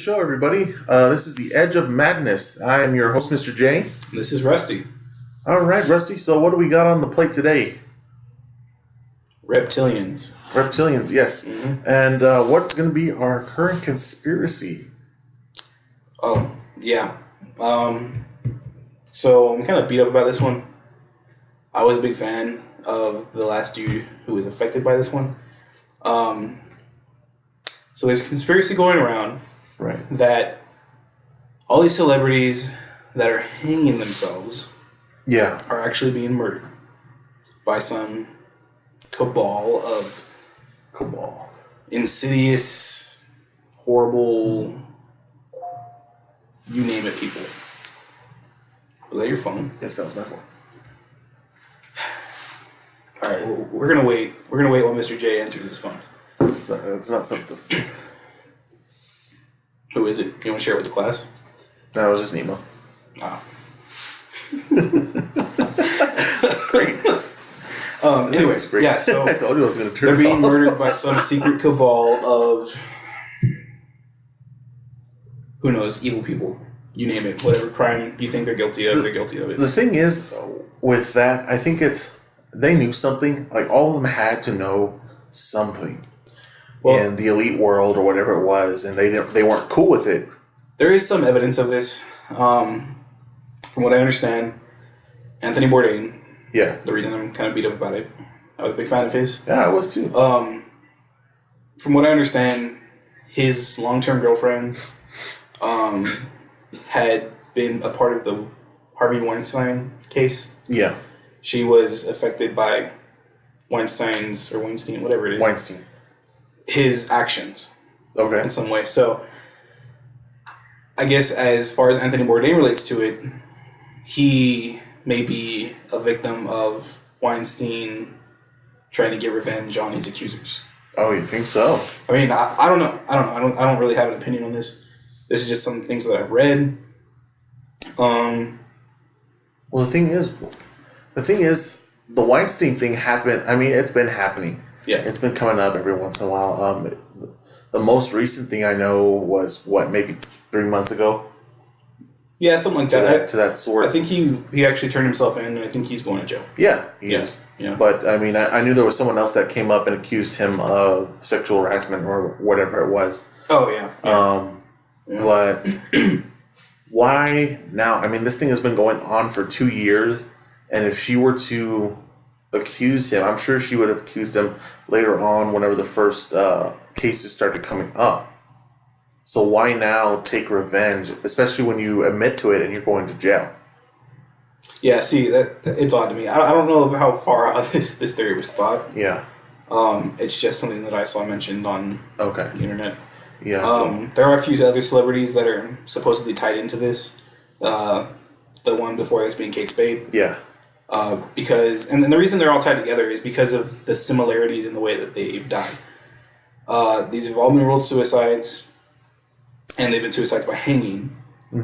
show, everybody. This is The Edge of Madness. I am your host, Mr. J. This is Rusty. All right, Rusty. So what do we got on the plate today? Reptilians. Reptilians, yes. Mm-hmm. And what's going to be our current conspiracy? Oh, yeah. So I'm kind of beat up about this one. I was a big fan of the last dude who was affected by this one. So there's a conspiracy going around, right, that all these celebrities that are hanging themselves, are actually being murdered by some cabal, insidious, horrible, you name it, people. Was that your phone? Yes, that was my phone. All right, we're gonna wait. We're gonna wait while Mr. J answers his phone. It's not something. Who is it? You want to share it with the class? No, it was just Nemo. Oh. That's great. Anyways, great. Yeah, so I told you I was going to turn they're being off. murdered by some secret cabal of, who knows, evil people. You name it. Whatever crime you think they're guilty of, they're guilty of it. The thing is, with that, I think they knew something. Like, all of them had to know something in the elite world or whatever it was, and they weren't cool with it. There is some evidence of this. From what I understand, Anthony Bourdain. Yeah. The reason I'm kind of beat up about it, I was a big fan of his. Yeah, I was too. From what I understand, his long-term girlfriend had been a part of the Harvey Weinstein case. Yeah. She was affected by Weinstein, whatever it is. Weinstein. His actions. Okay. In some way. So, I guess as far as Anthony Bourdain relates to it, he may be a victim of Weinstein trying to get revenge on his accusers. Oh, you think so? I mean, I don't know. I don't really have an opinion on this. This is just some things that I've read. Well, the thing is, the Weinstein thing happened. I mean, it's been happening. Yeah. It's been coming up every once in a while. The most recent thing I know was, maybe 3 months ago? Yeah, something like that. To that sort. I think he actually turned himself in, and I think he's going to jail. Yeah, he is. Yeah. But, I mean, I knew there was someone else that came up and accused him of sexual harassment or whatever it was. Oh, yeah. But why now? I mean, this thing has been going on for 2 years, and if she were to accuse him, I'm sure she would have accused him later on whenever the first cases started coming up. So why now take revenge, especially when you admit to it and you're going to jail? Yeah, see, it's odd to me. I don't know how far out this theory was thought. Yeah. It's just something that I saw mentioned on the internet. Yeah. There are a few other celebrities that are supposedly tied into this. The one before this being Kate Spade. Yeah. Because, and the reason they're all tied together is because of the similarities in the way that they've died. These have all been ruled suicides, and they've been suicides by hanging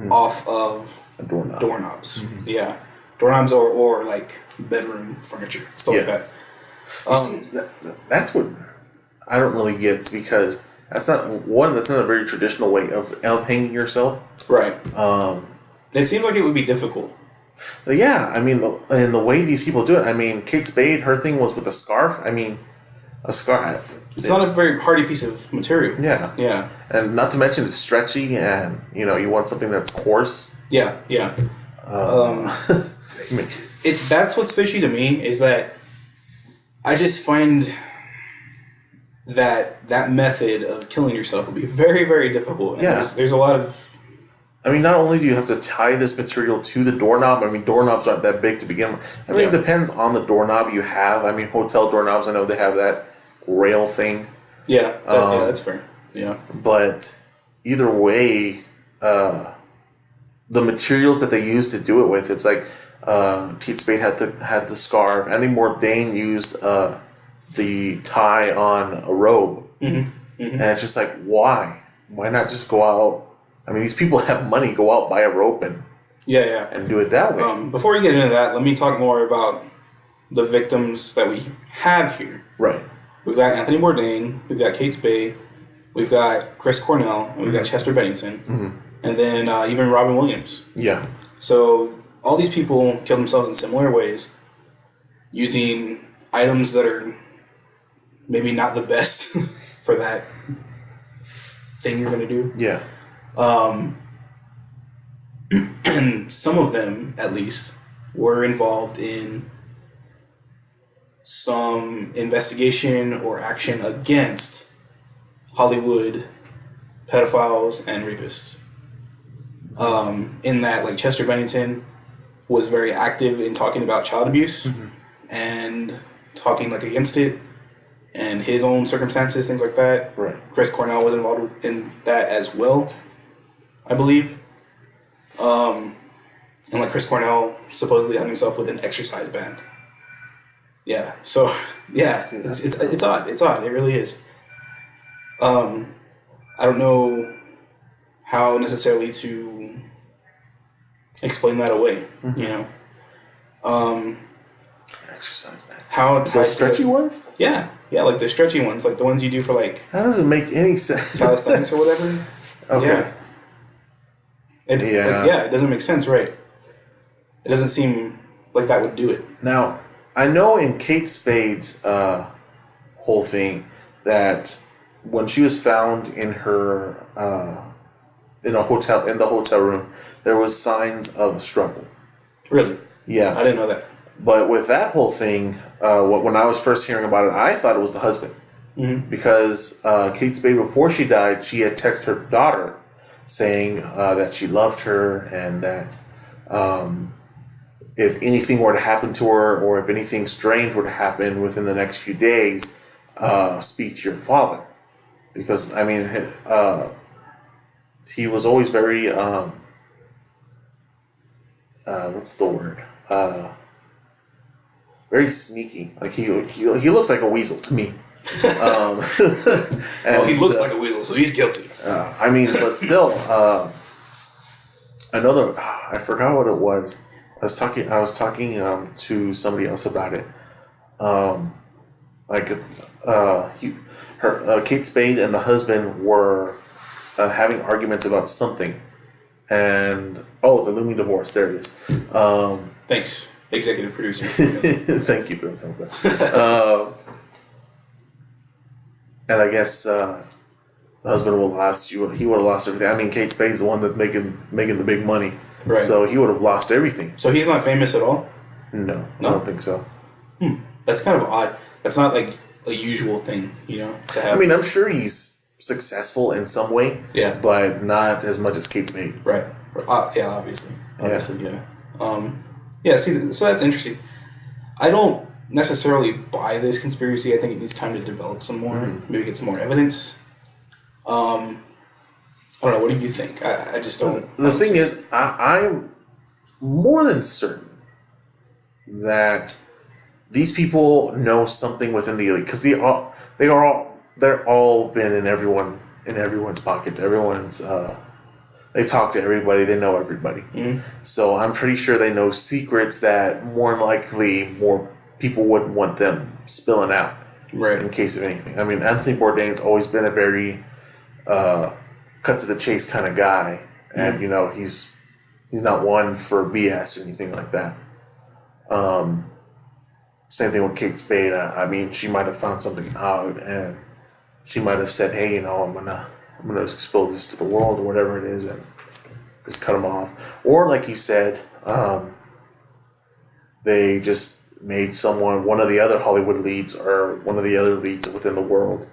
off of doorknobs. Mm-hmm. Yeah. Doorknobs or like bedroom furniture, stuff like that. That's what I don't really get, because that's not a very traditional way of hanging yourself. Right. It seemed like it would be difficult. But yeah, I mean, and the way these people do it, I mean, Kate Spade, her thing was with a scarf. I mean, a scarf. It's not a very hardy piece of material. Yeah. Yeah. And not to mention it's stretchy, and, you want something that's coarse. Yeah, yeah. That's what's fishy to me, is that I just find that method of killing yourself would be very, very difficult. And there's a lot of... I mean, not only do you have to tie this material to the doorknob, I mean, doorknobs aren't that big to begin with. I mean, it depends on the doorknob you have. I mean, hotel doorknobs, I know they have that rail thing. Yeah, that's fair. Yeah. But either way, the materials that they use to do it with, it's like Kate Spade had the scarf. Anthony Bourdain used the tie on a robe. Mm-hmm. Mm-hmm. And it's just like, why? Why not just go out? I mean, these people have money. Go out, buy a rope, and do it that way. Before we get into that, let me talk more about the victims that we have here. Right. We've got Anthony Bourdain. We've got Kate Spade. We've got Chris Cornell, and we've got Chester Bennington, and then even Robin Williams. Yeah. So all these people kill themselves in similar ways, using items that are maybe not the best for that thing you're going to do. Yeah. And some of them, at least, were involved in some investigation or action against Hollywood pedophiles and rapists. In that, like, Chester Bennington was very active in talking about child abuse and talking, like, against it and his own circumstances, things like that. Right. Chris Cornell was involved in that as well, I believe. And like Chris Cornell supposedly hung himself with an exercise band. Yeah. So yeah, it's odd. It's odd. It really is. I don't know how necessarily to explain that away. You know. Exercise band. How those stretchy ones? Yeah, like the stretchy ones, like the ones you do for like. That doesn't make any sense. Calisthenics or whatever. Okay. Yeah. It doesn't make sense, right? It doesn't seem like that would do it. Now, I know in Kate Spade's whole thing that when she was found in her in the hotel room, there was signs of struggle. Really? Yeah, I didn't know that. But with that whole thing, when I was first hearing about it, I thought it was the husband because Kate Spade, before she died, she had texted her daughter saying that she loved her and that if anything were to happen to her or if anything strange were to happen within the next few days, speak to your father. Because, I mean, he was always very, what's the word? Very sneaky. Like, he looks like a weasel to me. And, he looks like a weasel, so he's guilty. I mean, but still, I forgot what it was. I was talking to somebody else about it. Kate Spade and the husband were having arguments about something, and the looming divorce. There it is. Thanks, executive producer. Thank you, Bill. And I guess the husband would have lost. He would have lost everything. I mean, Kate Spade's the one that's making the big money. Right. So he would have lost everything. So he's not famous at all? No, I don't think so. That's kind of odd. That's not like a usual thing, you know, to have. I mean, I'm sure he's successful in some way. Yeah. But not as much as Kate Spade. Right. Yeah, obviously. Yeah, see, so that's interesting. I don't necessarily buy this conspiracy. I think it needs time to develop some more. Maybe get some more evidence. I don't know. What do you think? I just don't. The thing is, I'm more than certain that these people know something within the elite because they're all been in everyone's pockets. Everyone's they talk to everybody. They know everybody. So I'm pretty sure they know secrets that more likely more people wouldn't want them spilling out. Right. In case of anything. I mean, Anthony Bourdain's always been a very cut to the chase kind of guy, and you know he's not one for BS or anything like that. Same thing with Kate Spade. I mean, she might have found something out, and she might have said, "Hey, you know, I'm gonna expose this to the world or whatever it is," and just cut them off. Or like you said, they just made one of the other Hollywood leads or one of the other leads within the world.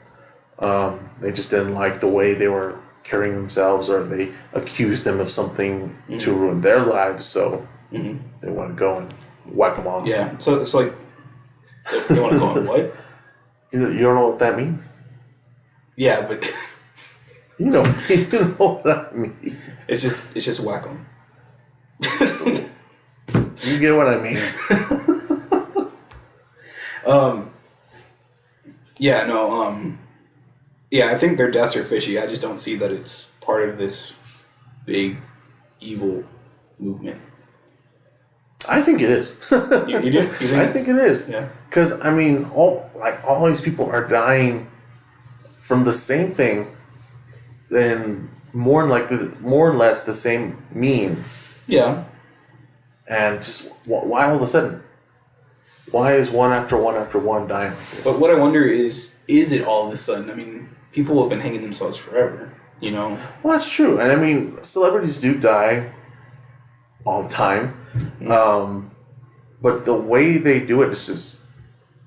They just didn't like the way they were carrying themselves, or they accused them of something to ruin their lives, so they want to go and whack them off. Yeah, so it's like they want to go on what? You don't know what that means? Yeah, but you know what that means. It's just whack them. You get what I mean? Yeah, no, yeah, I think their deaths are fishy. I just don't see that it's part of this big evil movement. I think it is. You do? You think? I think it is. Yeah. Because I mean, all these people are dying from the same thing in more or less the same means. Yeah. And just why all of a sudden? Why is one after one dying like this? But what I wonder is it all of a sudden? I mean, people have been hanging themselves forever, you know? Well, that's true. And I mean, celebrities do die all the time. But the way they do it is just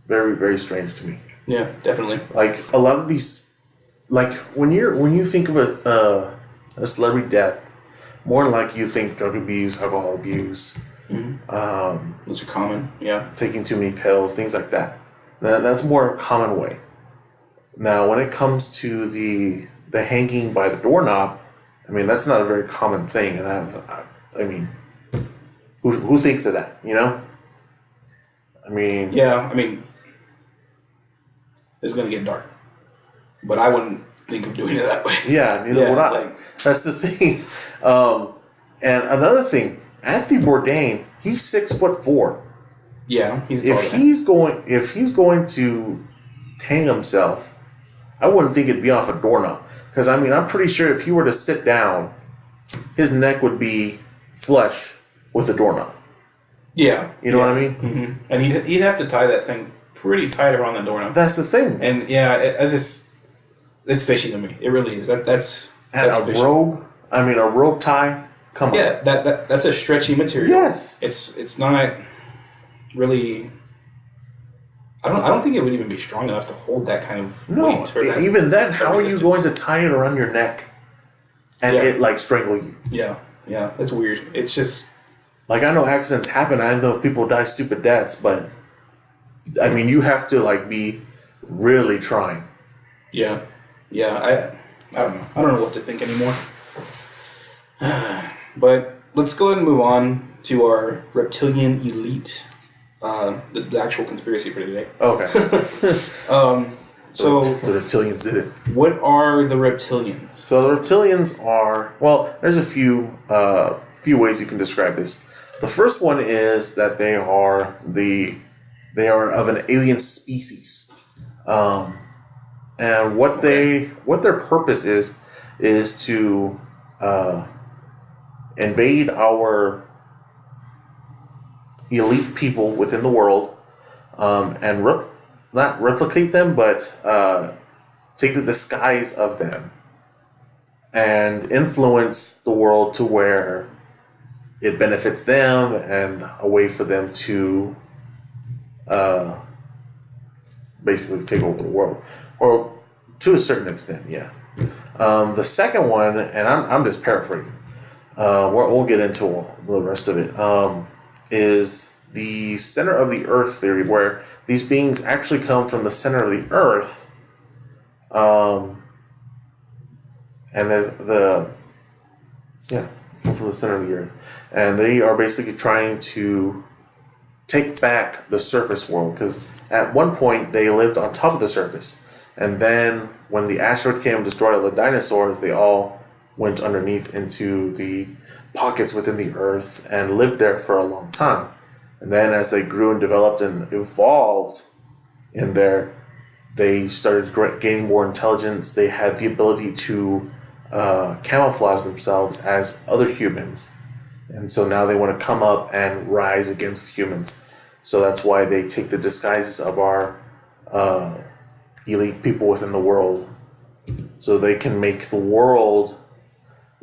very, very strange to me. Yeah, definitely. Like, a lot of these, like, when you think of a celebrity death, more like you think drug abuse, alcohol abuse, Those are common, yeah. taking too many pills, things like that. That's more a common way. Now, when it comes to the hanging by the doorknob, I mean, that's not a very common thing. And I mean, who thinks of that, you know? I mean... Yeah, I mean, it's going to get dark. But I wouldn't think of doing it that way. Yeah, neither would I. That's the thing. And another thing, Anthony Bourdain, he's 6'4". Yeah, he's tall. If he's going to hang himself, I wouldn't think it'd be off a doorknob. Because I mean, I'm pretty sure if he were to sit down, his neck would be flush with the doorknob. Yeah, you know what I mean. Mm-hmm. And he'd have to tie that thing pretty tight around the doorknob. That's the thing. And yeah, it's fishy to me. It really is. That's a fishy. robe. I mean, a rope tie. Come on. Yeah, that's a stretchy material. Yes. It's not really. I don't think it would even be strong enough to hold that kind of weight. Or that, even then, how are you going to tie it around your neck and it like strangle you? Yeah, it's weird. It's just like, I know accidents happen. I know people die stupid deaths, but I mean, you have to like be really trying. Yeah. I don't know. I don't know what to think anymore. But let's go ahead and move on to our reptilian elite. The actual conspiracy for today. Okay. So the reptilians did it. What are the reptilians? So the reptilians are, well, there's a few ways you can describe this. The first one is that they are of an alien species, and what their purpose is to invade our elite people within the world, and not replicate them, but take the disguise of them and influence the world to where it benefits them and a way for them to basically take over the world, or to a certain extent, yeah. The second one, and I'm just paraphrasing, we'll get into the rest of it, is the center of the earth theory, where these beings actually come from the center of the earth, and come from the center of the earth, and they are basically trying to take back the surface world, because at one point they lived on top of the surface, and then when the asteroid came and destroyed all the dinosaurs, they all went underneath into the pockets within the earth and lived there for a long time. And then as they grew and developed and evolved in there, they started gaining more intelligence. They had the ability to camouflage themselves as other humans. And so now they want to come up and rise against humans. So that's why they take the disguises of our elite people within the world, so they can make the world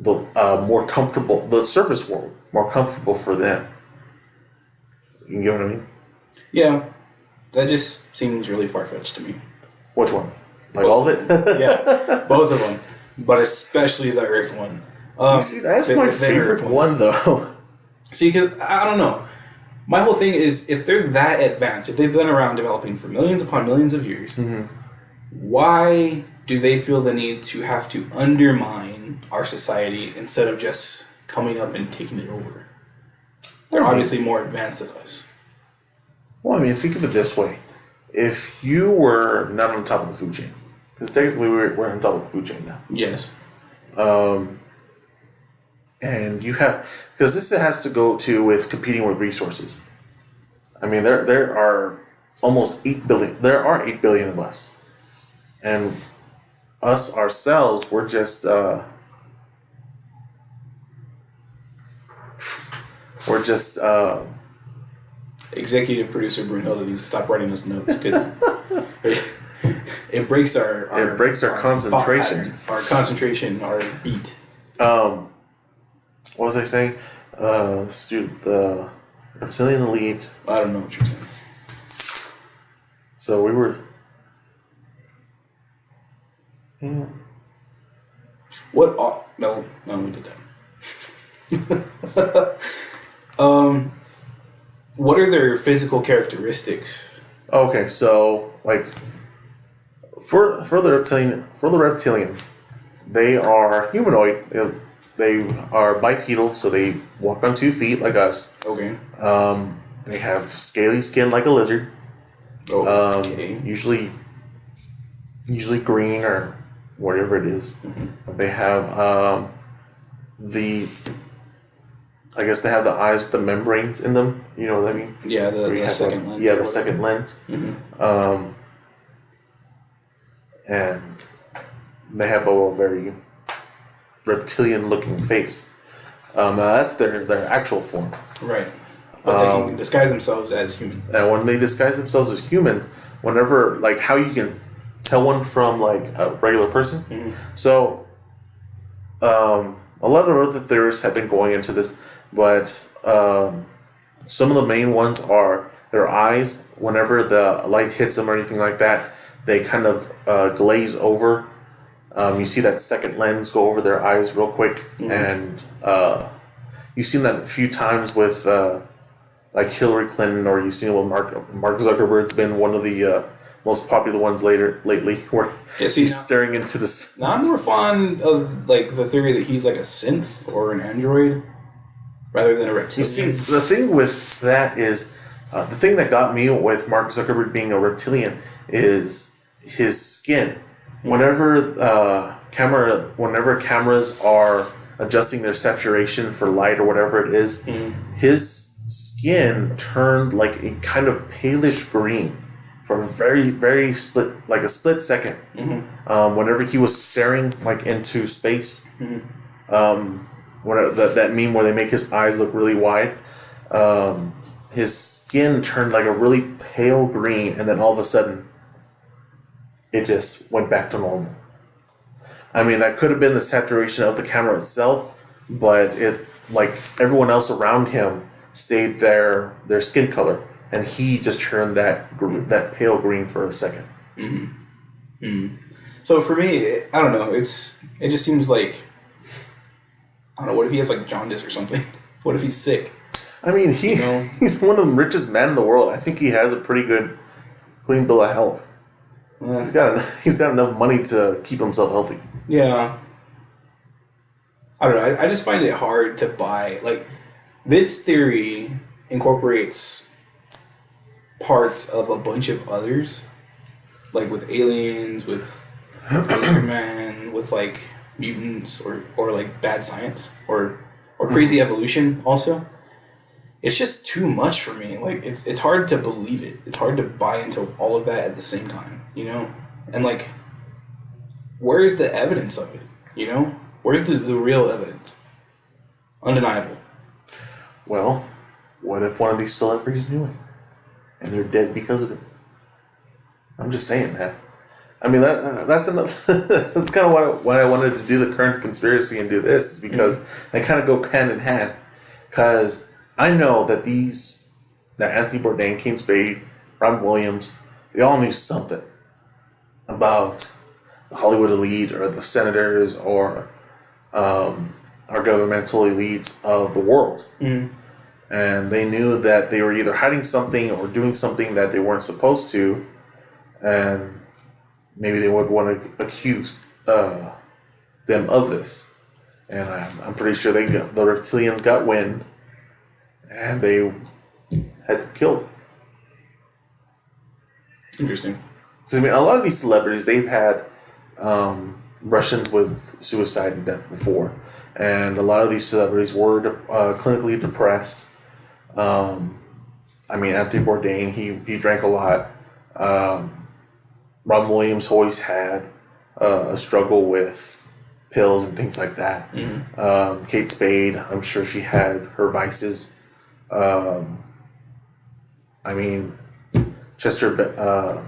more comfortable, the surface world more comfortable for them. You get what I mean? Yeah. That just seems really far-fetched to me. Which one? Like all of it? Yeah, both of them, but especially the Earth one. You see, that's my favorite one, though. See, because I don't know. My whole thing is, if they're that advanced, if they've been around developing for millions upon millions of years, why do they feel the need to have to undermine our society instead of just coming up and taking it over? They're obviously more advanced than us. Well, I mean, think of it this way. If you were not on top of the food chain, because technically we're on top of the food chain now. Yes. And you have, because this has to go to with competing with resources. I mean, there are almost 8 billion. There are 8 billion of us, and us ourselves, we're just Executive producer Brunhilde needs to stop writing us notes because it breaks our concentration. Our concentration, our beat. What was I saying? The reptilian elite. I don't know what you're saying. So we were. Yeah. What? No, we did that. What are their physical characteristics? Okay, so like for the reptilians, they are humanoid. They are bipedal, so they walk on 2 feet like us. Okay. They have scaly skin like a lizard. Okay. Usually green or whatever it is. Mm-hmm. They have I guess they have the eyes with the membranes in them. You know what I mean? Yeah, the second lens. Yeah, the second lens. Mm-hmm. And they have a very reptilian-looking face. That's their actual form. Right. But they can disguise themselves as human. And when they disguise themselves as humans, whenever, like, how you can tell one from, like, a regular person. Mm-hmm. So, a lot of other theorists have been going into this, but some of the main ones are their eyes. Whenever the light hits them or anything like that, they kind of glaze over. You see that second lens go over their eyes real quick. Mm-hmm. And you've seen that a few times with like Hillary Clinton, or you've seen it with Mark Zuckerberg's been one of the most popular ones lately, where he's staring into this. Now I'm more fond of like the theory that he's like a synth or an android rather than a reptilian. You see, the thing with that is the thing that got me with Mark Zuckerberg being a reptilian is his skin. Whenever cameras are adjusting their saturation for light or whatever it is, his skin turned like a kind of palish green for a very, very split second. Mm-hmm. Whenever he was staring like into space, that meme where they make his eyes look really wide, his skin turned like a really pale green, and then all of a sudden, it just went back to normal. I mean, that could have been the saturation of the camera itself, but it, like, everyone else around him stayed their skin color, and he just turned that pale green for a second. Mm-hmm. Mm-hmm. So for me, I don't know. It just seems like, I don't know. What if he has like jaundice or something? What if he's sick? I mean, he's one of the richest men in the world. I think he has a pretty good, clean bill of health. Yeah. He's got enough money to keep himself healthy. Yeah. I don't know. I just find it hard to buy. Like, this theory incorporates parts of a bunch of others, like with aliens, with Superman, with like mutants, or like bad science, or crazy evolution. Also, it's just too much for me. Like, it's hard to believe it. It's hard to buy into all of that at the same time. You know, and like, where is the evidence of it? You know, where's the real evidence? Undeniable. Well, what if one of these celebrities knew it, and they're dead because of it? I'm just saying that. I mean, that's enough. That's kind of why I wanted to do the current conspiracy and do this, is because they kind of go hand in hand. Because I know that Anthony Bourdain, Kane Spade, Robin Williams, they all knew something about the Hollywood elite or the senators or our governmental elites of the world. Mm. And they knew that they were either hiding something or doing something that they weren't supposed to, and maybe they would want to accuse them of this. And I'm pretty sure the reptilians got wind, and they had them killed. Interesting. Because, I mean, a lot of these celebrities, they've had Russians with suicide and death before. And a lot of these celebrities were clinically depressed. I mean, Anthony Bourdain, he drank a lot. Robin Williams always had a struggle with pills and things like that. Kate Spade, I'm sure she had her vices. I mean, Chester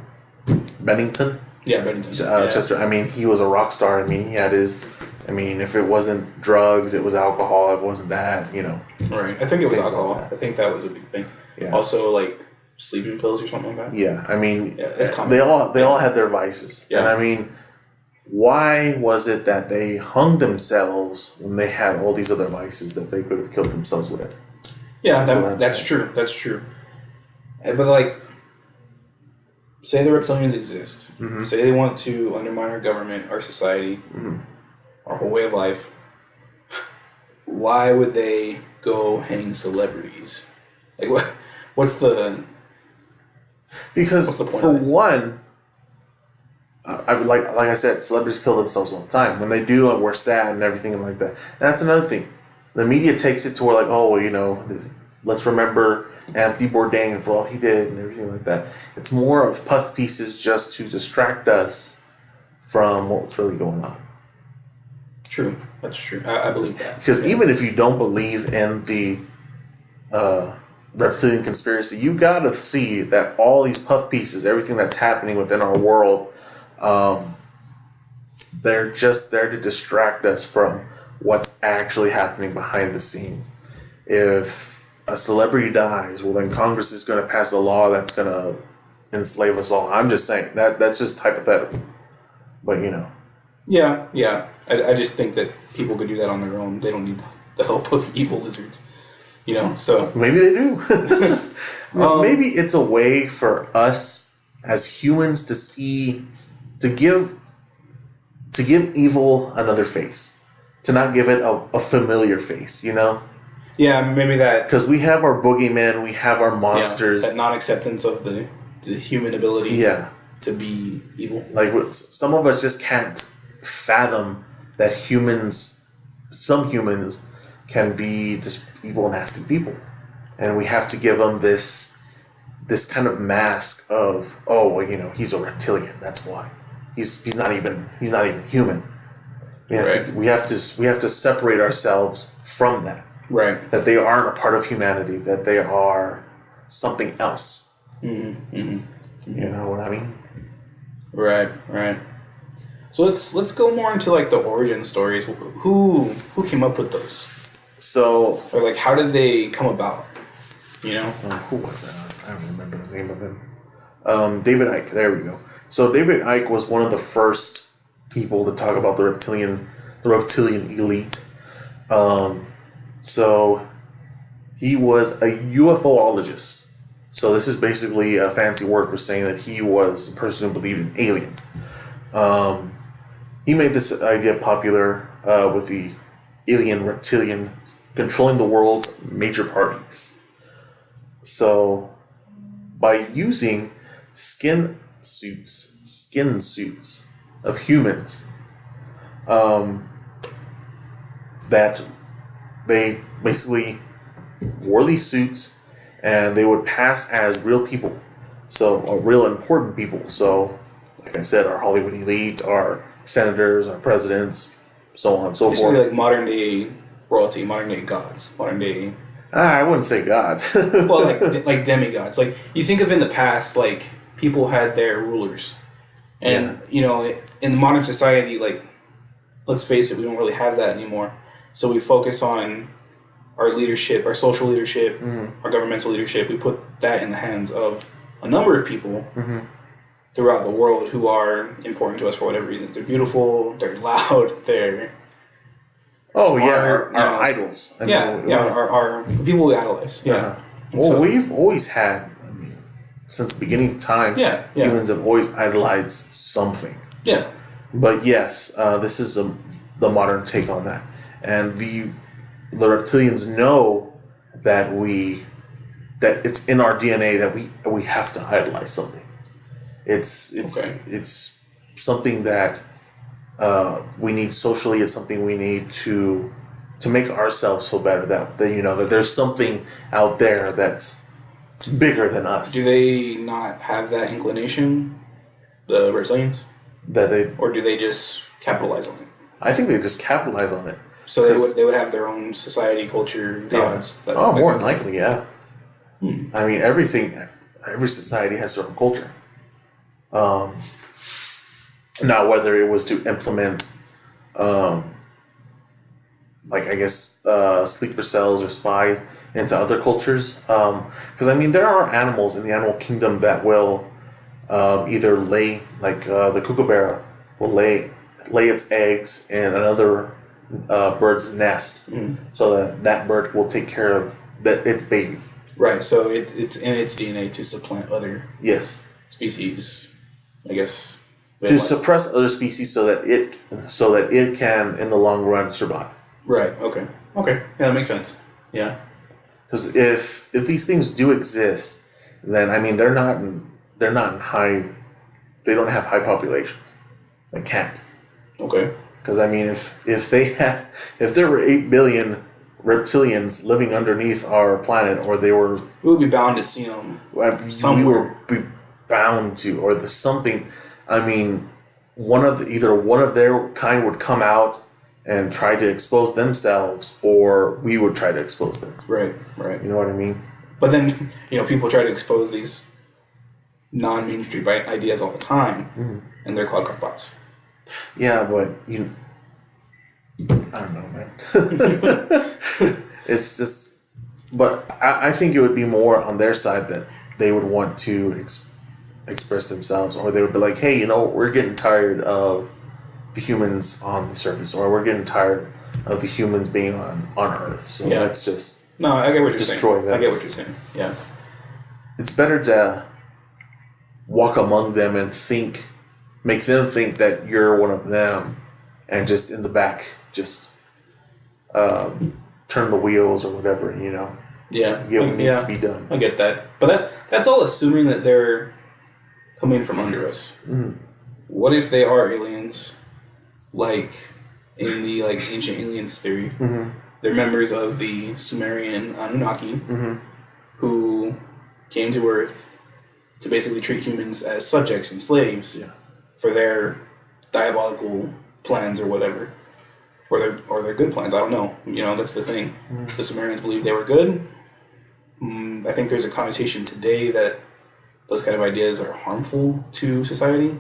Bennington. Yeah, Bennington. Chester. I mean, he was a rock star. I mean, he had his. I mean, if it wasn't drugs, it was alcohol. It wasn't that. You know. Right. I think it was Things alcohol. like that. I think that was a big thing. Yeah. Also, like sleeping pills or something like that. Yeah. I mean, Yeah, it's common. they all had their vices, Yeah. and I mean, why was it that they hung themselves when they had all these other vices that they could have killed themselves with? Yeah, That's what I'm that's saying. true. That's true. But like, say the reptilians exist. Say they want to undermine our government, our society, our whole way of life. Why would they go hang celebrities? Like what? What's the? Because What's the point for of it? one, I would like I said, celebrities kill themselves all the time. When they do, we're sad and everything like that. And that's another thing. The media takes it to where like, oh, well, you know, let's remember Anthony Bourdain for all he did and everything like that. It's more of puff pieces just to distract us from what's really going on. True. That's true. I believe that. Because even if you don't believe in the reptilian conspiracy, you gotta see that all these puff pieces, everything that's happening within our world, they're just there to distract us from what's actually happening behind the scenes. If a celebrity dies, well, then Congress is going to pass a law that's going to enslave us all. I'm just saying that's just hypothetical, but you know. Yeah, yeah. I just think that people could do that on their own. They don't need the help of evil lizards. You know, so Maybe they do. Maybe it's a way for us as humans to see, to give evil another face, to not give it a familiar face, you know? yeah, maybe that. Because we have our boogeymen, we have our monsters. That non-acceptance of the human ability Yeah. to be evil. Like, some of us just can't fathom that some humans, can be just evil, nasty people. And we have to give them this kind of mask of, oh, well, you know, he's a reptilian, that's why. He's not even human. We have to separate ourselves from that. Right. That they aren't a part of humanity, that they are something else. You know what I mean? Right. Right. So let's go more into like the origin stories. Who came up with those? So, Or like how did they come about? You know? who was that? I don't remember the name of him. David Icke. There we go. So David Icke was one of the first people to talk about the reptilian elite. So he was a UFOologist. So this is basically a fancy word for saying that he was a person who believed in aliens. He made this idea popular with the alien reptilian controlling the world's major parties. So by using skin suits of humans, that they basically wore these suits and they would pass as real people, so real important people. So, like I said, our Hollywood elite, our senators, our presidents, so on and so Basically forth. like modern day royalty, modern day gods, modern day. I wouldn't say gods. Well, like demigods. Like you think of in the past, like people had their rulers, and you know, in modern society, like let's face it, we don't really have that anymore. So we focus on our leadership, our social leadership, our governmental leadership. We put that in the hands of a number of people throughout the world who are important to us for whatever reason. They're beautiful, they're loud, they're smart, our you know. idols. I mean, our people we idolize. Yeah. Well, So- we've always had, I mean, since the beginning of time, Yeah, yeah. humans have always idolized something. Yeah. But yes, this is the modern take on that. And the reptilians know that it's in our DNA that we have to idolize something. It's something that we need socially. It's something we need to make ourselves feel better. That you know that there's something out there that's bigger than us. Do they not have that inclination, the reptilians? that they. Or do they just capitalize on it? I think they just capitalize on it. So they would have their own society, culture, gods. Yeah. More than likely, yeah. I mean, every society has their own culture. Now, whether it was to implement, sleeper cells or spies into other cultures, because I mean, there are animals in the animal kingdom that will either lay, like the kookaburra will lay its eggs in another bird's nest, so that bird will take care of its baby. Right. So it's in its DNA to supplant other species, I guess. To suppress other species so that it can in the long run survive. Right. Okay. Yeah, that makes sense. Yeah. Because if these things do exist, then I mean they're not in high. They don't have high populations. They can't. Okay. Because I mean, if there were 8 billion reptilians living underneath our planet, or they were, we would be bound to see them somewhere. We would be bound to, or there's something. I mean, either one of their kind would come out and try to expose themselves, or we would try to expose them. Right. You know what I mean? But then, people try to expose these non-mainstream ideas all the time, and they're called crackpots. Yeah, but I don't know, man. It's just, but I think it would be more on their side that they would want to express themselves, or they would be like, hey, we're getting tired of the humans on the surface, or we're getting tired of the humans being on Earth. So let's just I get what you're destroy saying. them. I get what you're saying. Yeah. It's better to walk among them and make them think that you're one of them, and just in the back, just turn the wheels or whatever, Yeah. Get what needs to be done. I get that. But that's all assuming that they're coming from under us. Mm-hmm. What if they are aliens, like in the ancient aliens theory? Mm-hmm. They're members of the Sumerian Anunnaki, who came to Earth to basically treat humans as subjects and slaves for their diabolical plans or whatever, or their good plans. I don't know. That's the thing. The Sumerians believed they were good. I think there's a connotation today that those kind of ideas are harmful to society,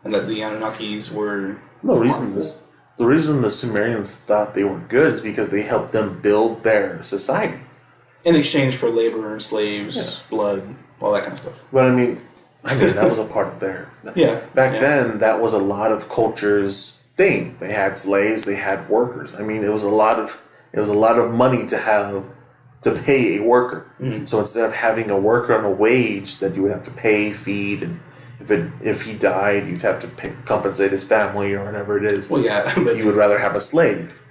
and that the Anunnakis were the reason the Sumerians thought they were good is because they helped them build their society in exchange for labor, slaves, blood, all that kind of stuff. But I mean that was a part of their back then. That was a lot of cultures thing. They had slaves, they had workers. I mean, it was a lot of money to pay a worker. So instead of having a worker on a wage that you would have to pay, feed, and if he died, you'd have to compensate his family or whatever it is. Well, yeah, but you would rather have a slave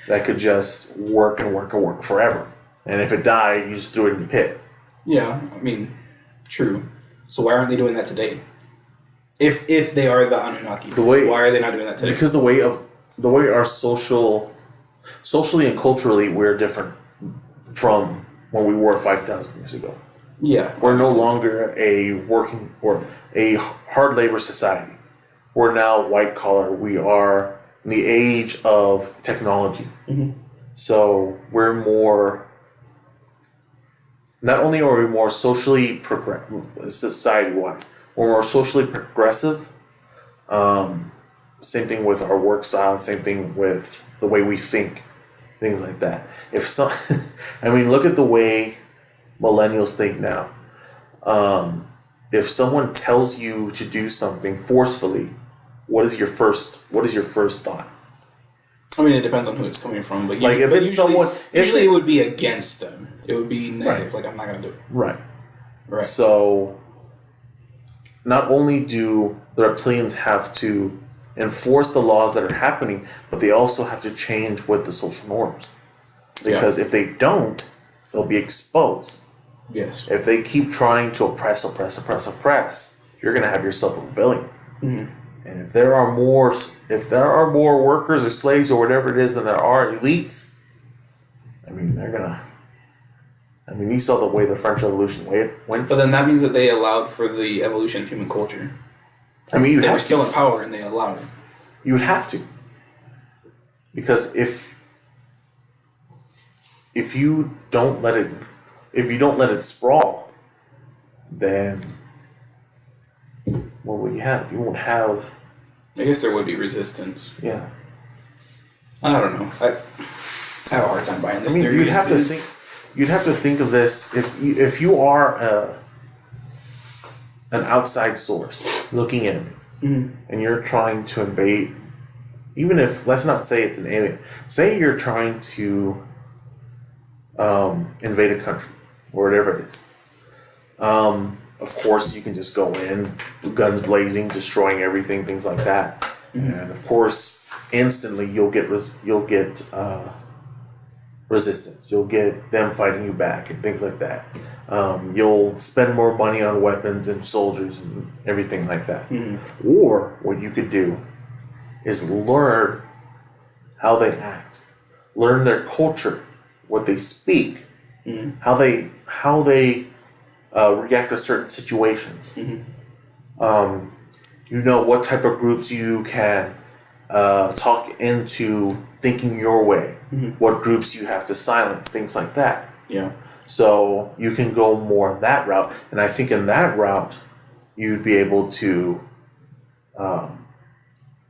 that could just work and work and work forever. And if it died, you just threw it in the pit. Yeah, I mean, true. So why aren't they doing that today? If they are the Anunnaki, why are they not doing that today? Because the way our socially and culturally, we're different from when we were 5,000 years ago. Yeah, we're no longer a working or a hard labor society. We're now white collar. We are in the age of technology. So we're more. Not only are we more socially society wise, we're more socially progressive. Same thing with our work style. Same thing with the way we think. Things like that. Look at the way millennials think now. If someone tells you to do something forcefully, what is your first thought? I mean, it depends on who it's coming from, but usually it would be against them. It would be negative, like I'm not gonna do it. Right. So, not only do the reptilians have to enforce the laws that are happening, but they also have to change with the social norms. Because if they don't, they'll be exposed. Yes. If they keep trying to oppress, you're going to have yourself a rebellion. And if there are more workers or slaves or whatever it is than there are elites, you saw the way the French Revolution went. So then that means that they allowed for the evolution of human culture. I mean, They were still in power and they allowed it. You would have to. Because if you don't let it sprawl, then what will you have? You won't have. I guess there would be resistance. Yeah. I don't know. I have a hard time buying this. I mean, you'd have to think of this if you are an outside source looking in, and you're trying to invade. Even if, let's not say it's an alien. Say you're trying to invade a country, or whatever it is. Of course, you can just go in, guns blazing, destroying everything, things like that. And of course, instantly you'll get resistance. You'll get them fighting you back and things like that. You'll spend more money on weapons and soldiers and everything like that. Or what you could do is learn how they act, learn their culture, what they speak, how they react to certain situations. You know what type of groups you can talk into thinking your way, what groups you have to silence, things like that. Yeah. So you can go more that route, and I think in that route, you'd be able to.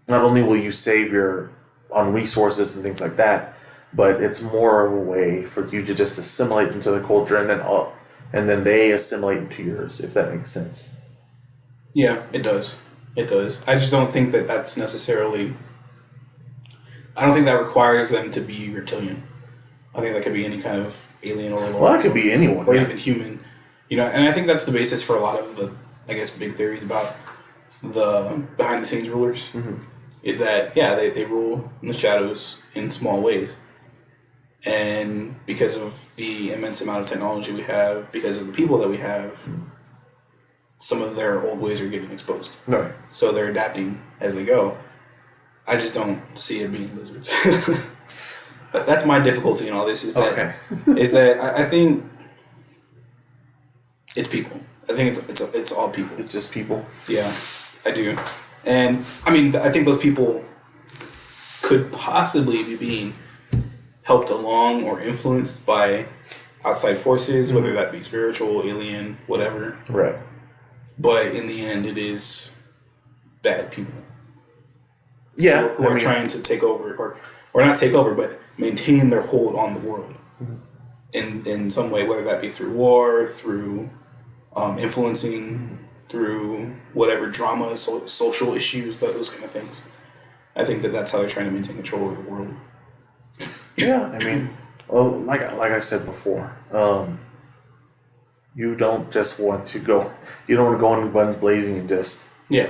Not only will you save on resources and things like that, but it's more of a way for you to just assimilate into the culture, and then they assimilate into yours, if that makes sense. Yeah, it does. It does. I just don't think that that's necessarily. I don't think that requires them to be reptilian. I think that could be any kind of alien or well, it could be anyone, or even human. And I think that's the basis for a lot of the, I guess, big theories about the behind the scenes rulers. Is that they rule in the shadows in small ways, and because of the immense amount of technology we have, because of the people that we have, some of their old ways are getting exposed. Right. So they're adapting as they go. I just don't see it being lizards. That's my difficulty in all this. Is that I think it's people. I think it's all people. It's just people. Yeah, I do. And I mean, I think those people could possibly be being helped along or influenced by outside forces, whether that be spiritual, alien, whatever. Right. But in the end, it is bad people. Yeah. Who are trying to take over, or not take over, but maintain their hold on the world in some way, whether that be through war, through influencing, through whatever drama, social issues, those kind of things. I think that's how they're trying to maintain control over the world. Yeah, I mean, well, like I said before, you don't just want to go. You don't want to go in guns blazing and just. Yeah.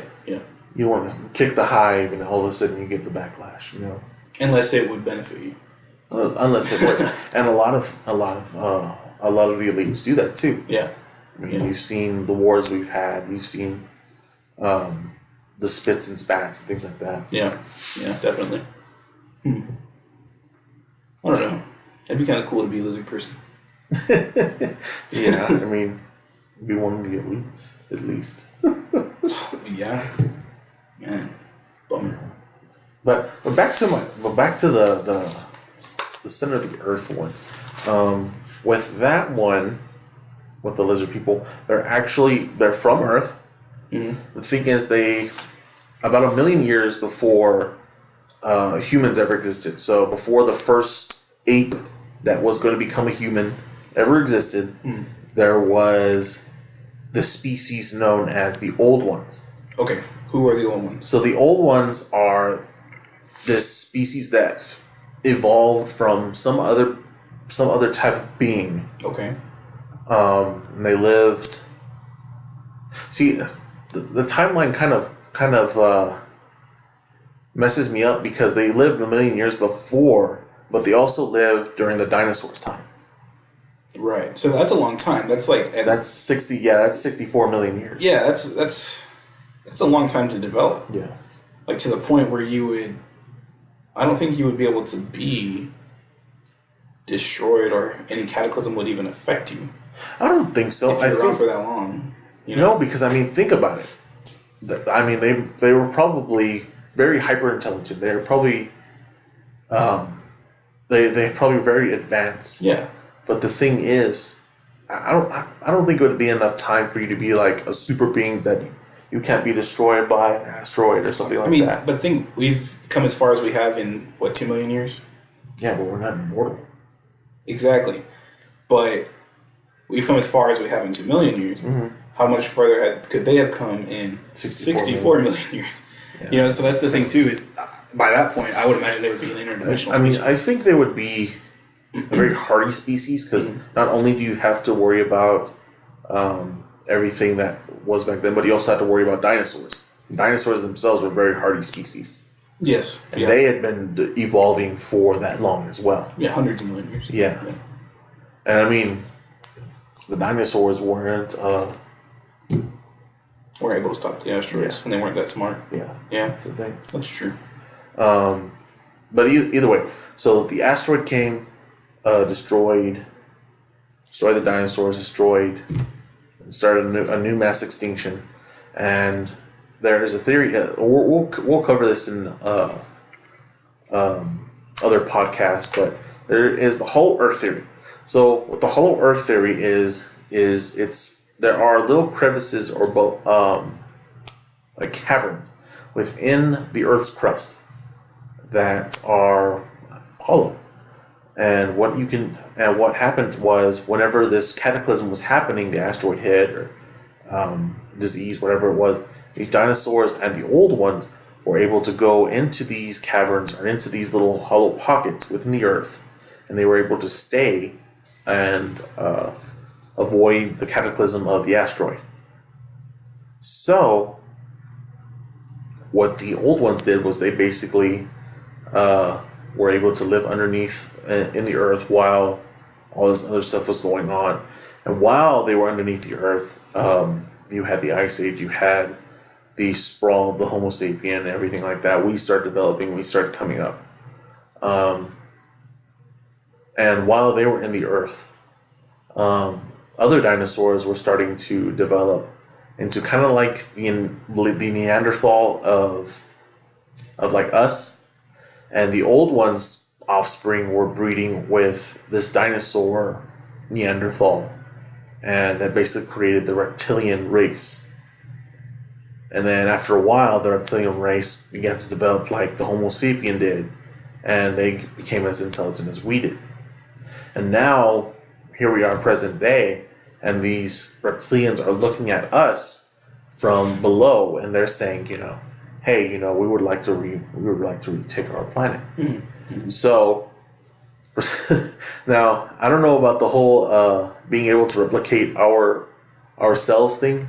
You want to kick the hive, and all of a sudden you get the backlash. Unless it would benefit you. Unless it would, and a lot of the elites do that too. Yeah. I mean, you've seen the wars we've had. You've seen the spits and spats and things like that. Yeah, definitely. I don't know. It'd be kind of cool to be a lizard person. Yeah, I mean, be one of the elites at least. Yeah, man, bummer. But back to the center of the earth one. With that one, with the lizard people, they're from Earth. The thing is, about 1 million years before humans ever existed. So before the first ape that was going to become a human ever existed, there was the species known as the Old Ones. Okay, who are the Old Ones? So the Old Ones are this species that evolved from some other type of being. Okay. And they lived. See, the timeline kind of messes me up because they lived 1 million years before, but they also lived during the dinosaurs' time. Right. So that's a long time. That's like that's 60. Yeah, that's 64 million years. Yeah, that's a long time to develop. Yeah. Like to the point where I don't think you would be able to be destroyed or any cataclysm would even affect you. I don't think so. If you're around for that long. No, because I mean, think about it. I mean, they were probably very hyper intelligent. They were probably they probably very advanced. Yeah. But the thing is, I don't think it would be enough time for you to be like a super being that you can't be destroyed by an asteroid or something like that. But think we've come as far as we have in what 2 million years. Yeah, but we're not immortal. Exactly, but we've come as far as we have in 2 million years. Mm-hmm. How much further could they have come in 64 million years? Yeah. You know, so that's the thing too. Is by that point, I would imagine they would be an interdimensional. I mean, I think they would be a very hardy species because not only do you have to worry about everything that was back then, but you also have to worry about dinosaurs. Dinosaurs themselves were very hardy species. Yes. And they had been evolving for that long as well. Yeah, hundreds of million years. Yeah. And I mean, the dinosaurs weren't able to stop the asteroids, and they weren't that smart. Yeah. Yeah. That's the thing. That's true. But either way, so the asteroid came, destroyed the dinosaurs, started a new mass extinction, and there is a theory. We'll cover this in other podcasts, but there is the Hollow Earth theory. So what the Hollow Earth theory is there are little crevices or like caverns within the Earth's crust that are hollow. And what happened was whenever this cataclysm was happening, the asteroid hit or disease, whatever it was, these dinosaurs and the old ones were able to go into these caverns or into these little hollow pockets within the Earth, and they were able to stay and avoid the cataclysm of the asteroid. So what the old ones did was they basically were able to live underneath in the Earth while all this other stuff was going on. And while they were underneath the Earth, you had the Ice Age, you had the sprawl of the Homo sapien and everything like that. We started developing, we started coming up. And while they were in the Earth, other dinosaurs were starting to develop into kind of like the Neanderthal of like us. And the old ones' offspring were breeding with this dinosaur Neanderthal. And that basically created the reptilian race. And then after a while, the reptilian race began to develop like the Homo sapien did. And they became as intelligent as we did. And now, here we are present day, and these reptilians are looking at us from below, and they're saying, hey, we would like to retake our planet. Mm-hmm. So now I don't know about the whole being able to replicate ourselves thing,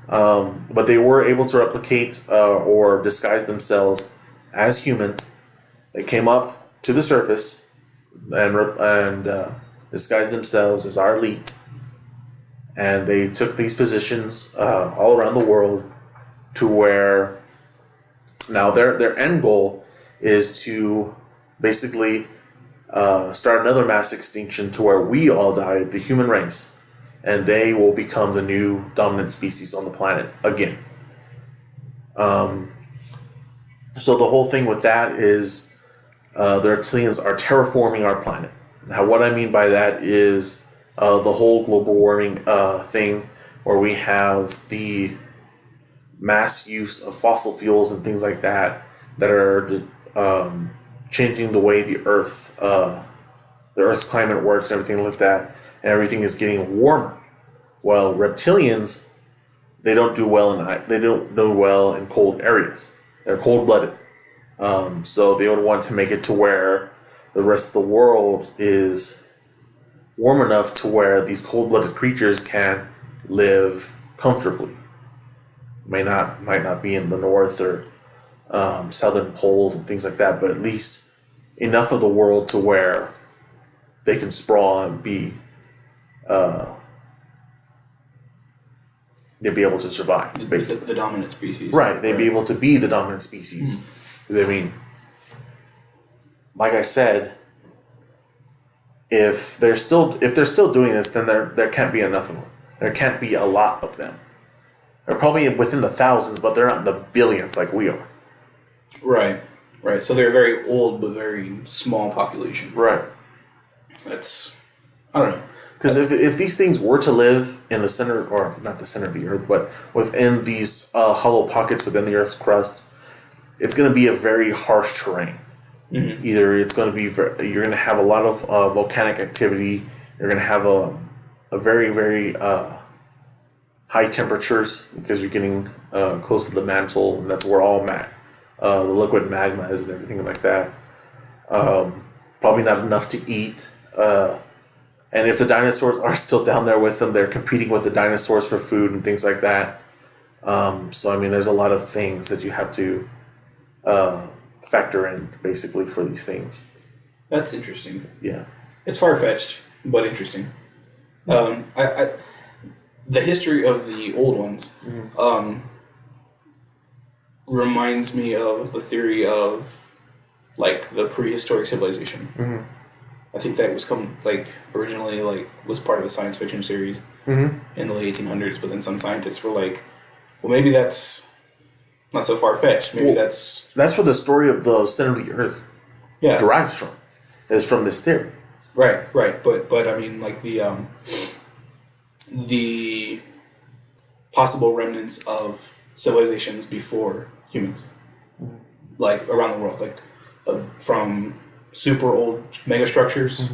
but they were able to replicate or disguise themselves as humans. They came up to the surface and disguised themselves as our elite, and they took these positions all around the world to where. Now, their end goal is to basically start another mass extinction to where we all die, the human race, and they will become the new dominant species on the planet again. So the whole thing with that is the reptilians are terraforming our planet. Now, what I mean by that is the whole global warming thing, where we have the mass use of fossil fuels and things like that are changing the way the Earth's climate works and everything like that, and everything is getting warmer. Well, reptilians, they don't do well in cold areas. They're cold-blooded, so they would want to make it to where the rest of the world is warm enough to where these cold-blooded creatures can live comfortably. Might not be in the north or southern poles and things like that, but at least enough of the world to where they can sprawl and be they'd be able to survive. Basically, the dominant species, right? They'd be able to be the dominant species. Mm-hmm. I mean, like I said, if they're still doing this, then there can't be enough of them. There can't be a lot of them. They're probably within the thousands, but they're not in the billions like we are. Right. Right. So they're very old but very small population. Right. That's, I don't know. Because if these things were to live in the center, or not the center of the Earth, but within these hollow pockets within the Earth's crust, it's going to be a very harsh terrain. Mm-hmm. Either it's going to be you're going to have a lot of volcanic activity. You're going to have a very very high temperatures because you're getting close to the mantle, and that's where all the liquid magma is and everything like that. Probably not enough to eat. And if the dinosaurs are still down there with them, they're competing with the dinosaurs for food and things like that. So, I mean, there's a lot of things that you have to factor in, basically, for these things. That's interesting. Yeah. It's far-fetched, but interesting. The history of the old ones reminds me of the theory of, like, the prehistoric civilization. Mm-hmm. I think that originally was part of a science fiction series in the late 1800s, but then some scientists were like, well, maybe that's not so far-fetched. Maybe that's where the story of the center of the Earth derives from, is from this theory. Right. But I mean, like, the possible remnants of civilizations before humans, like, around the world, like, from super old megastructures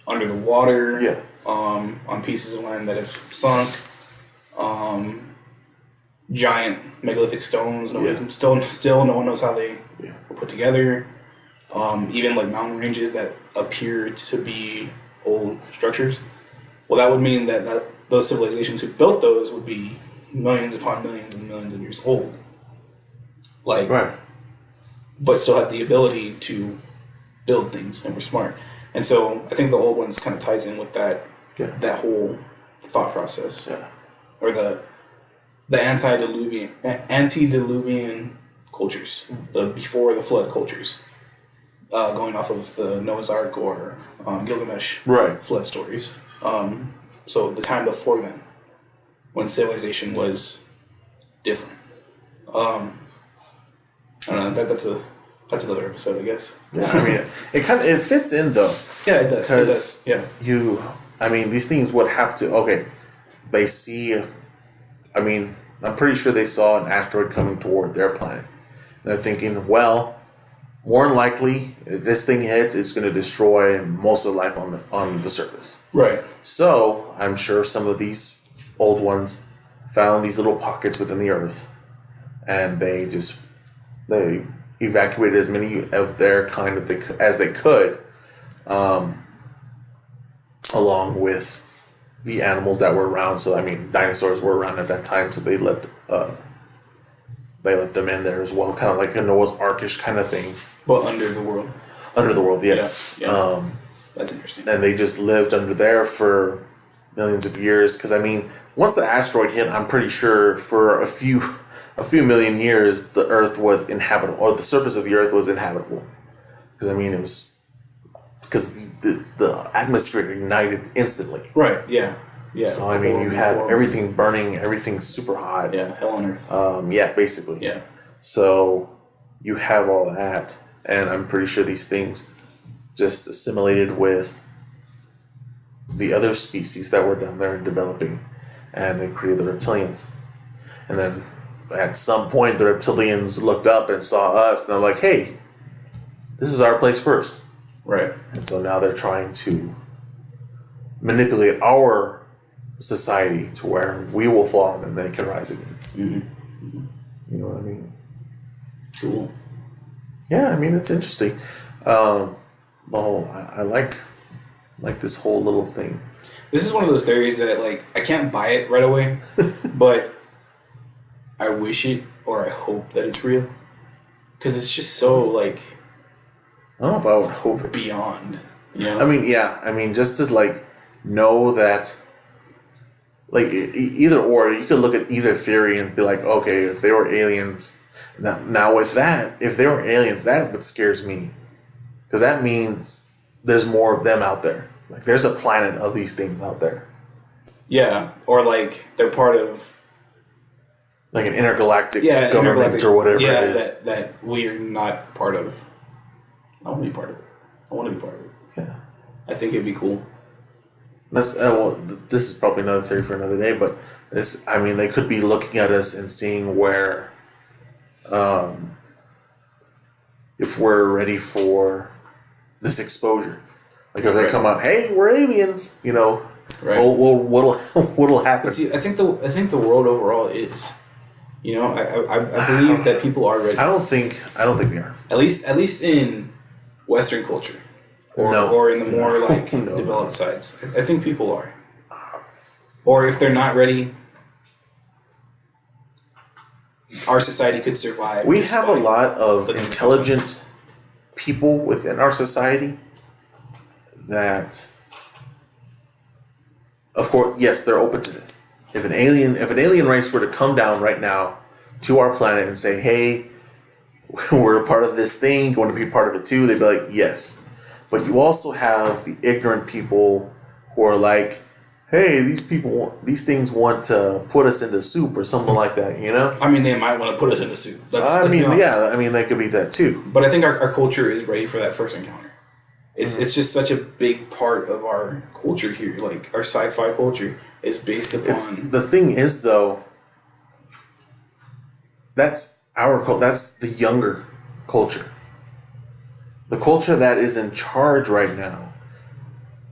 under the water, on pieces of land that have sunk, giant megalithic stones. Still, no one knows how they were put together. Even like mountain ranges that appear to be old structures. Well, that would mean that those civilizations who built those would be millions upon millions and millions of years old. Like, but still had the ability to build things and were smart. And so I think the old ones kind of ties in with that whole thought process. Yeah. Or the antediluvian cultures, the before the flood cultures, going off of the Noah's Ark or Gilgamesh flood stories. So the time before then, when civilization was different. I don't know. That's another episode, I guess. Yeah, I mean, it fits in though. Yeah, it does. Because yeah, these things would have to. They see. I'm pretty sure they saw an asteroid coming toward their planet. They're thinking, well, more than likely, if this thing hits, it's going to destroy most of the life on the surface. Right. So I'm sure some of these old ones found these little pockets within the Earth, and they evacuated as many of their kind as they could, along with the animals that were around. So dinosaurs were around at that time, so they let them in there as well, kind of like a Noah's Ark-ish kind of thing. But under the world. Under the world, yes. Yeah. That's interesting. And they just lived under there for millions of years. Because once the asteroid hit, I'm pretty sure for a few million years, the Earth was inhabitable, or the surface of the Earth was inhabitable. Because it was because the atmosphere ignited instantly. Right. Yeah. Yeah. So you have everything burning, everything's super hot. Yeah. Hell on Earth. Yeah, basically. Yeah. So you have all that, and I'm pretty sure these things just assimilated with the other species that were down there and developing, and they created the reptilians. And then at some point, the reptilians looked up and saw us, and they're like, hey, this is our place first. Right. And so now they're trying to manipulate our society to where we will fall and they can rise again. Mm-hmm. You know what I mean? Cool. Yeah, it's interesting. I like this whole little thing. This is one of those theories that I can't buy it right away, but I wish it or I hope that it's real, because it's just so I don't know if I would hope it. Beyond. You know? Just as know that either or, you could look at either theory and be like, okay, if they were aliens. Now with that, if they were aliens, that what scares me. Because that means there's more of them out there. There's a planet of these things out there. Yeah, or they're part of like an intergalactic yeah, government intergalactic, or whatever yeah, it is. that we are not part of. I want to be part of it. I want to be part of it. Yeah. I think it'd be cool. That's this is probably another theory for another day, but this, I mean, they could be looking at us and seeing where, if we're ready for this exposure. Like if they come out, hey, we're aliens, you know, right? Well, what'll happen? But see, I think the world overall is, you know, I believe that people are ready. I don't think they are. At least in Western culture, or in the more like developed sides. I think people are. Or if they're not ready, our society could survive. We have a lot of intelligent people within our society that, of course, yes, they're open to this. If an alien race were to come down right now to our planet and say, "Hey, we're a part of this thing. You want to be part of it too?" They'd be like, "Yes." But you also have the ignorant people who are like, "Hey, these things want to put us into soup or something like that." You know? I mean, they might want to put us into soup. I mean, they could be that too. But I think our culture is ready for that first encounter. It's just such a big part of our culture here. Like our sci-fi culture is based upon. The thing is, though, that's that's the younger culture. The culture that is in charge right now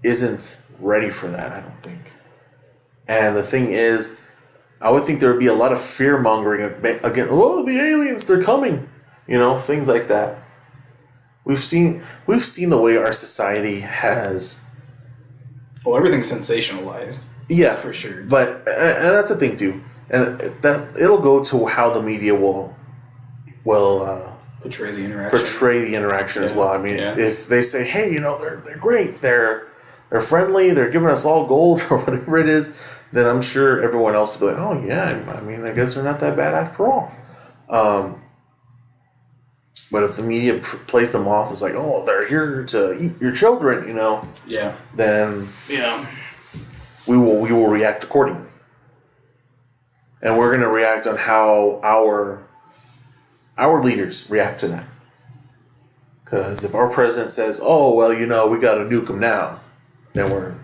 isn't ready for that, I don't think. And the thing is, I would think there would be a lot of fear mongering again. Oh, the aliens, they're coming. You know, things like that. We've seen the way our society has. Well, everything's sensationalized. Yeah, for sure. But and that's the thing too, and that it'll go to how the media will portray the interaction. as well. I mean, if they say, "Hey, you know, they're great, they're friendly, they're giving us all gold," or whatever it is, then I'm sure everyone else will be like, "Oh yeah, I mean, I guess they're not that bad after all." But if the media plays them off as like, "Oh, they're here to eat your children," you know, then we will react accordingly, and we're going to react on how our leaders react to that. Because if our president says, "Oh, well, you know, we got to nuke them now," then we're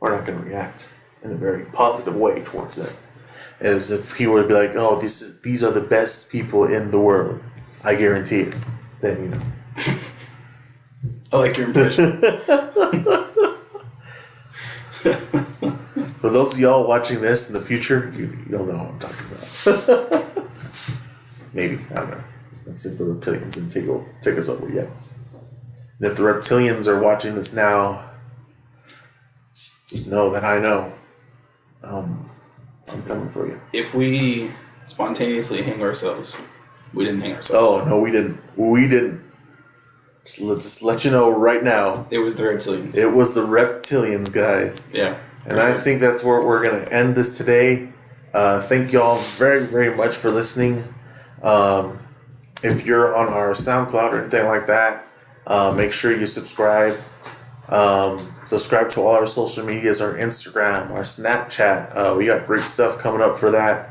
not going to react in a very positive way towards that. As if he were to be like, "Oh, these are the best people in the world, I guarantee it," then, you know. I like your impression. For those of y'all watching this in the future, you don't know what I'm talking about. Maybe, I don't know. Let's see if the reptilians didn't take us over yet. And if the reptilians are watching this now, just know that I know. I'm coming for you. If we spontaneously hang ourselves, we didn't hang ourselves. Oh, no, we didn't. We didn't. Just let you know right now. It was the reptilians. It was the reptilians, guys. Yeah. And I think that's where we're going to end this today. Thank y'all very, very much for listening. If you're on our SoundCloud or anything like that, make sure you subscribe. Subscribe to all our social medias, our Instagram, our Snapchat. We got great stuff coming up for that.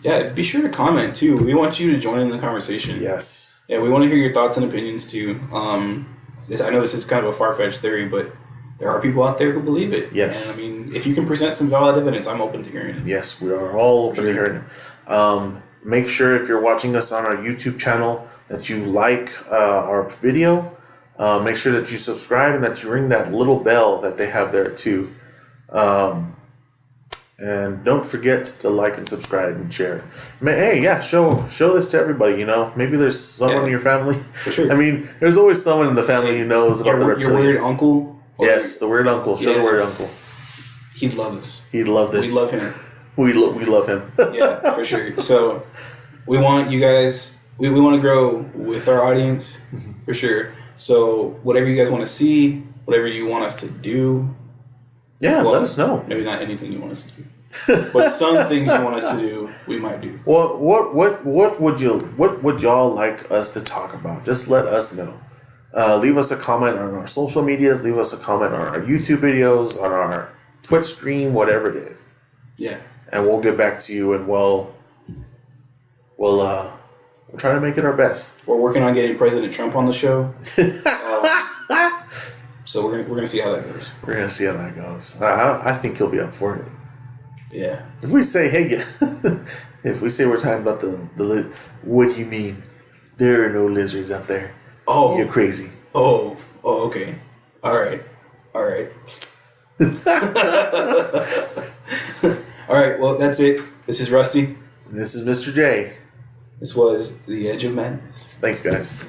Yeah, be sure to comment too. We want you to join in the conversation. Yes. Yeah, we want to hear your thoughts and opinions too. I know this is kind of a far-fetched theory, but there are people out there who believe it. Yes. And I mean, if you can present some valid evidence, I'm open to hearing it. Yes, we are all open to hearing it. Make sure if you're watching us on our YouTube channel that you like our video. Make sure that you subscribe and that you ring that little bell that they have there too. And don't forget to like and subscribe and share. Hey, yeah, show this to everybody, you know. Maybe there's someone in your family. For sure. I mean, there's always someone in the family who knows about the reptilians. Your weird uncle. Yes, the weird uncle. Show the weird uncle. He'd love this. He'd love this. We love him. We love him. Yeah, for sure. So we want you guys, we want to grow with our audience, for sure. So whatever you guys want to see, whatever you want us to do. Yeah, let us know. Maybe not anything you want us to do. But some things you want us to do, we might do. Well, what would y'all like us to talk about? Just let us know. Leave us a comment on our social medias. Leave us a comment on our YouTube videos, on our Twitch stream, whatever it is. Yeah. and we'll get back to you, and we'll try to make it our best. We're working on getting President Trump on the show. So we're gonna see how that goes. We're gonna see how that goes. I think he'll be up for it. Yeah. If we say, hey, if we say we're talking about the what do you mean? There are no lizards out there. Oh, you're crazy. Oh, okay. All right. All right. Well, that's it. This is Rusty. This is Mr. J. This was The Edge of Madness. Thanks, guys.